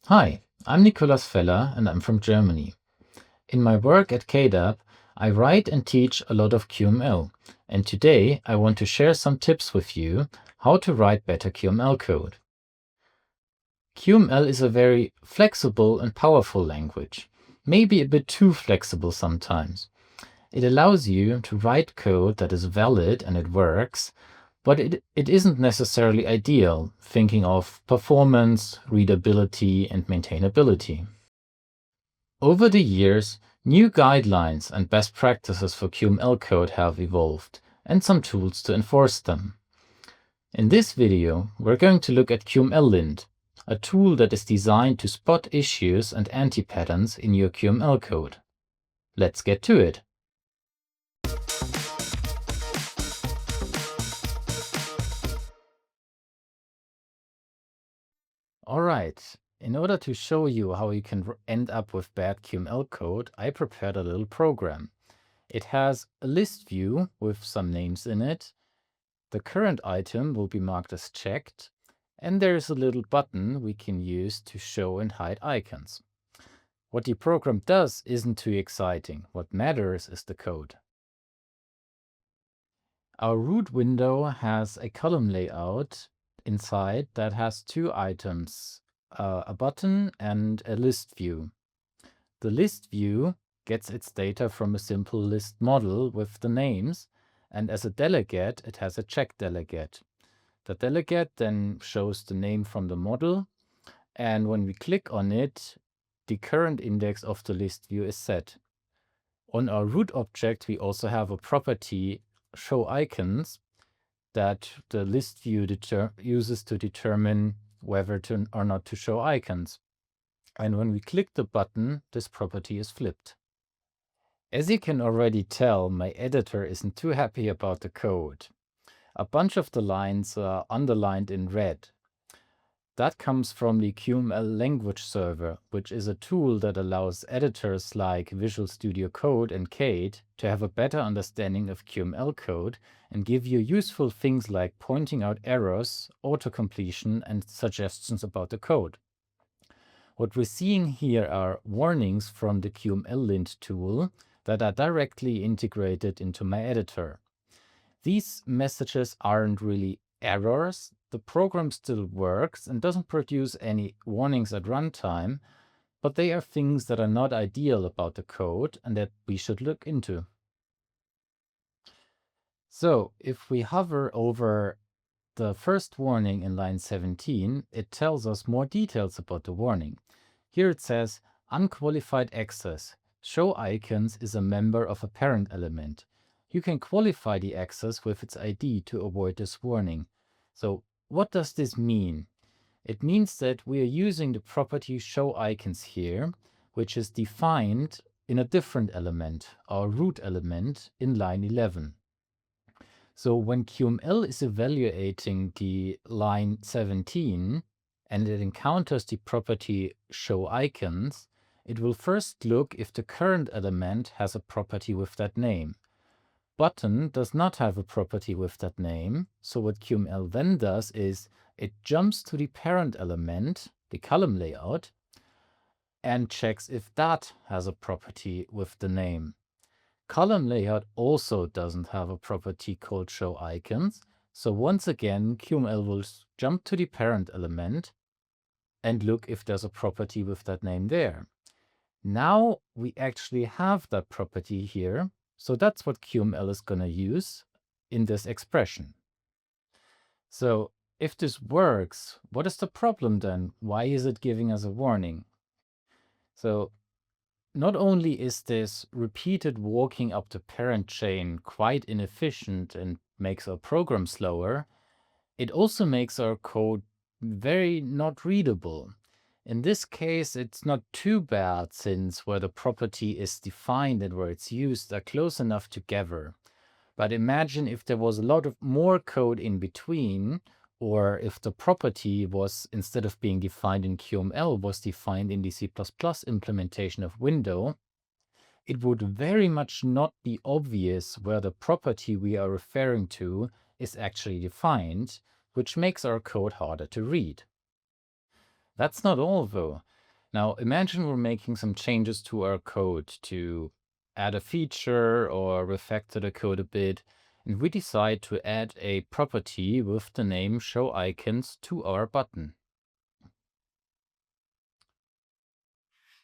Hi, I'm Nicolas Fella and I'm from Germany. In my work at KDAB, I write and teach a lot of QML, and today I want to share some tips with you how to write better QML code. QML is a very flexible and powerful language, maybe a bit too flexible sometimes. It allows you to write code that is valid and it works, but it isn't necessarily ideal, thinking of performance, readability, and maintainability. Over the years, new guidelines and best practices for QML code have evolved, and some tools to enforce them. In this video, we're going to look at qmllint, a tool that is designed to spot issues and anti-patterns in your QML code. Let's get to it. Alright, in order to show you how you can end up with bad QML code, I prepared a little program. It has a list view with some names in it. The current item will be marked as checked, and there is a little button we can use to show and hide icons. What the program does isn't too exciting. What matters is the code. Our root window has a column layout inside that has two items, a button and a list view. The list view gets its data from a simple list model with the names, and as a delegate, it has a check delegate. The delegate then shows the name from the model, and when we click on it, the current index of the list view is set. On our root object, we also have a property show icons that the list view uses to determine whether or not to show icons. And when we click the button, this property is flipped. As you can already tell, my editor isn't too happy about the code. A bunch of the lines are underlined in red. That comes from the QML language server, which is a tool that allows editors like Visual Studio Code and Kate to have a better understanding of QML code and give you useful things like pointing out errors, autocompletion, and suggestions about the code. What we're seeing here are warnings from the qmllint tool that are directly integrated into my editor. These messages aren't really errors. The program still works and doesn't produce any warnings at runtime, but they are things that are not ideal about the code and that we should look into. So if we hover over the first warning in line 17, it tells us more details about the warning. Here it says, unqualified access. Show icons is a member of a parent element. You can qualify the access with its ID to avoid this warning. So what does this mean? It means that we are using the property show icons here, which is defined in a different element, our root element, in line 11. So when QML is evaluating the line 17 and it encounters the property show icons, it will first look if the current element has a property with that name. Button does not have a property with that name, so what QML then does is it jumps to the parent element, the column layout, and checks if that has a property with the name. Column layout also doesn't have a property called show icons, so once again QML will jump to the parent element and look if there's a property with that name there. Now we actually have that property here, so that's what QML is going to use in this expression. So if this works, what is the problem then? Why is it giving us a warning? So not only is this repeated walking up the parent chain quite inefficient and makes our program slower, it also makes our code very not readable. In this case, it's not too bad since where the property is defined and where it's used are close enough together. But imagine if there was a lot of more code in between, or if the property was, instead of being defined in QML, was defined in the C++ implementation of Window, it would very much not be obvious where the property we are referring to is actually defined, which makes our code harder to read. That's not all though. Now imagine we're making some changes to our code to add a feature or refactor the code a bit, and we decide to add a property with the name show icons to our button.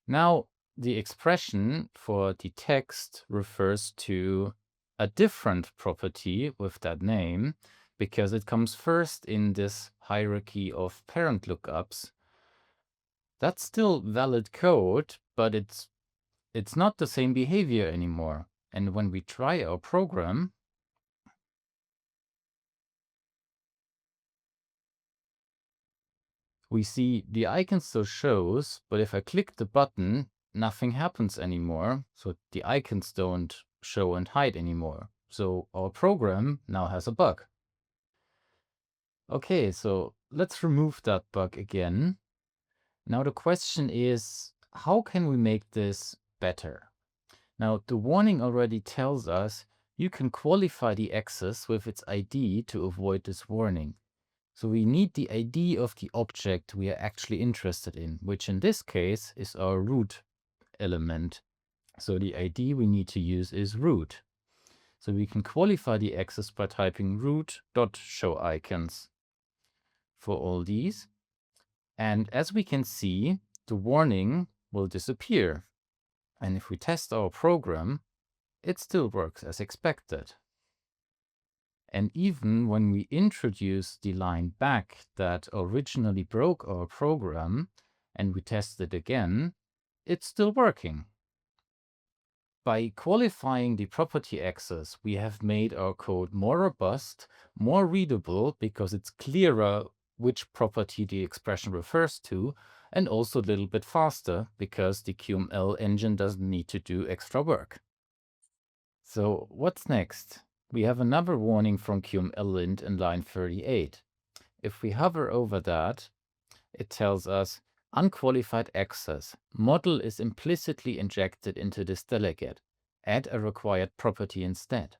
Now the expression for the text refers to a different property with that name because it comes first in this hierarchy of parent lookups. That's still valid code, but it's not the same behavior anymore. And when we try our program, we see the icon still shows, but if I click the button, nothing happens anymore. So the icons don't show and hide anymore. So our program now has a bug. Okay, so let's remove that bug again. Now the question is, how can we make this better? Now the warning already tells us you can qualify the access with its ID to avoid this warning. So we need the ID of the object we are actually interested in, which in this case is our root element. So the ID we need to use is root. So we can qualify the access by typing root.showIcons for all these. And as we can see, the warning will disappear. And if we test our program, it still works as expected. And even when we introduce the line back that originally broke our program and we test it again, it's still working. By qualifying the property access, we have made our code more robust, more readable because it's clearer which property the expression refers to, and also a little bit faster because the QML engine doesn't need to do extra work. So what's next? We have another warning from qmllint in line 38. If we hover over that, it tells us unqualified access. Model is implicitly injected into this delegate. Add a required property instead.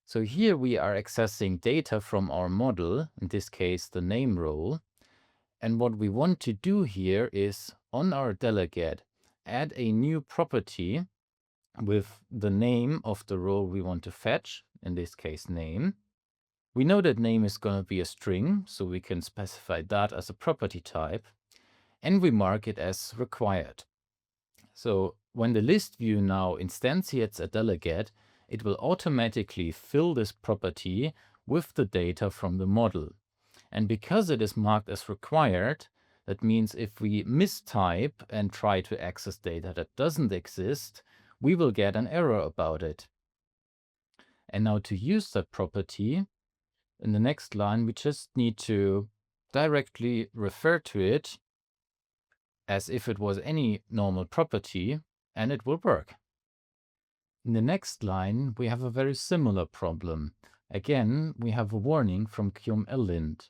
So here we are accessing data from our model, in this case the name role. And what we want to do here is on our delegate, add a new property with the name of the role we want to fetch, in this case name. We know that name is going to be a string, so we can specify that as a property type, and we mark it as required. So when the list view now instantiates a delegate, it will automatically fill this property with the data from the model. And because it is marked as required, that means if we mistype and try to access data that doesn't exist, we will get an error about it. And now to use that property, in the next line, we just need to directly refer to it as if it was any normal property, and it will work. In the next line, we have a very similar problem. Again, we have a warning from qmllint.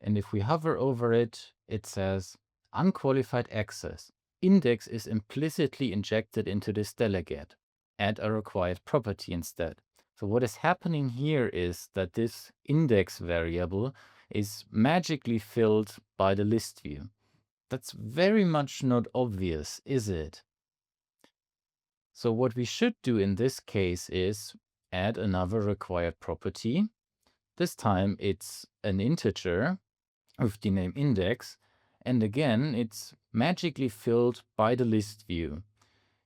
And if we hover over it, it says unqualified access. Index is implicitly injected into this delegate. Add a required property instead. So what is happening here is that this index variable is magically filled by the list view. That's very much not obvious, is it? So what we should do in this case is add another required property. This time it's an integer with the name index, and again it's magically filled by the list view.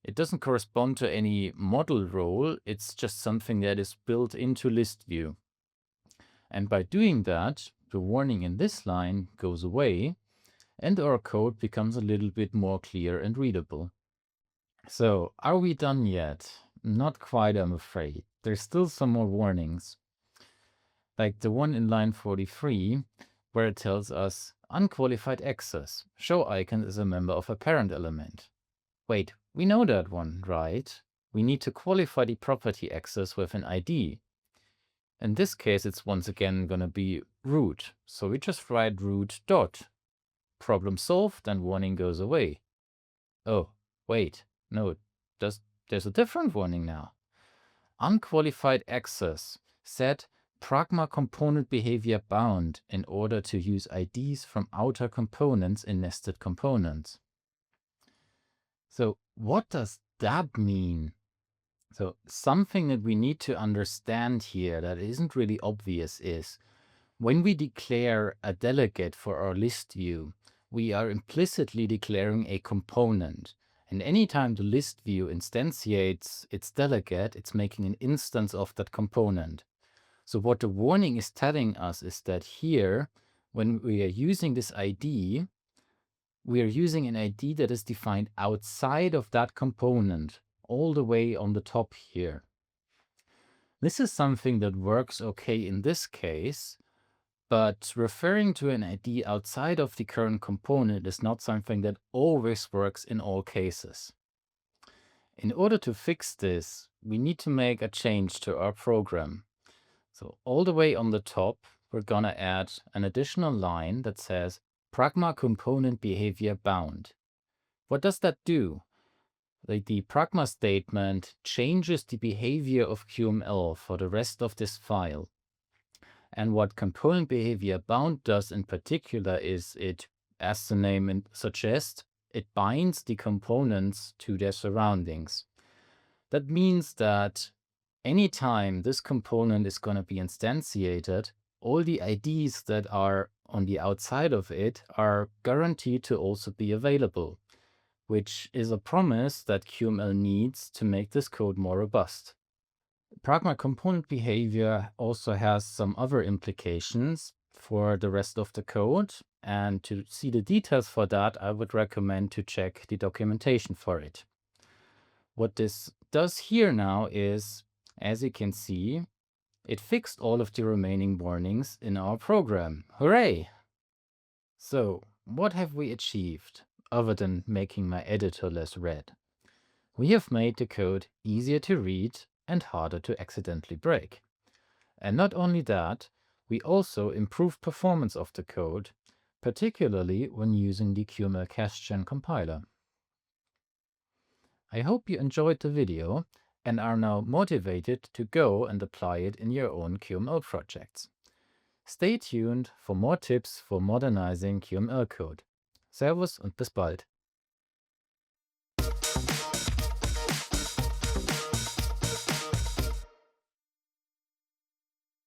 It doesn't correspond to any model role, it's just something that is built into list view. And by doing that, the warning in this line goes away, and our code becomes a little bit more clear and readable. So, are we done yet? Not quite, I'm afraid. There's still some more warnings. Like the one in line 43, where it tells us unqualified access. Show icon is a member of a parent element. Wait, we know that one, right? We need to qualify the property access with an ID. In this case, it's once again going to be root. So we just write root dot. Problem solved, and warning goes away. Oh, wait, no, there's a different warning now. Unqualified access. Set Pragma component behavior bound in order to use IDs from outer components in nested components. So what does that mean? So something that we need to understand here that isn't really obvious is when we declare a delegate for our list view, we are implicitly declaring a component. And anytime the list view instantiates its delegate, it's making an instance of that component. So what the warning is telling us is that here, when we are using this ID, we are using an ID that is defined outside of that component, all the way on the top here. This is something that works okay in this case, but referring to an ID outside of the current component is not something that always works in all cases. In order to fix this, we need to make a change to our program. So all the way on the top, we're gonna add an additional line that says Pragma component behavior bound. What does that do? The Pragma statement changes the behavior of QML for the rest of this file. And what component behavior bound does in particular is it, as the name suggests, it binds the components to their surroundings. That means that anytime this component is going to be instantiated, all the IDs that are on the outside of it are guaranteed to also be available, which is a promise that QML needs to make this code more robust. Pragma component behavior also has some other implications for the rest of the code, and to see the details for that, I would recommend to check the documentation for it. What this does here now is, as you can see, it fixed all of the remaining warnings in our program. Hooray! So, what have we achieved, other than making my editor less red? We have made the code easier to read and harder to accidentally break. And not only that, we also improved performance of the code, particularly when using the QML CacheGen compiler. I hope you enjoyed the video and are now motivated to go and apply it in your own QML projects. Stay tuned for more tips for modernizing QML code. Servus und bis bald.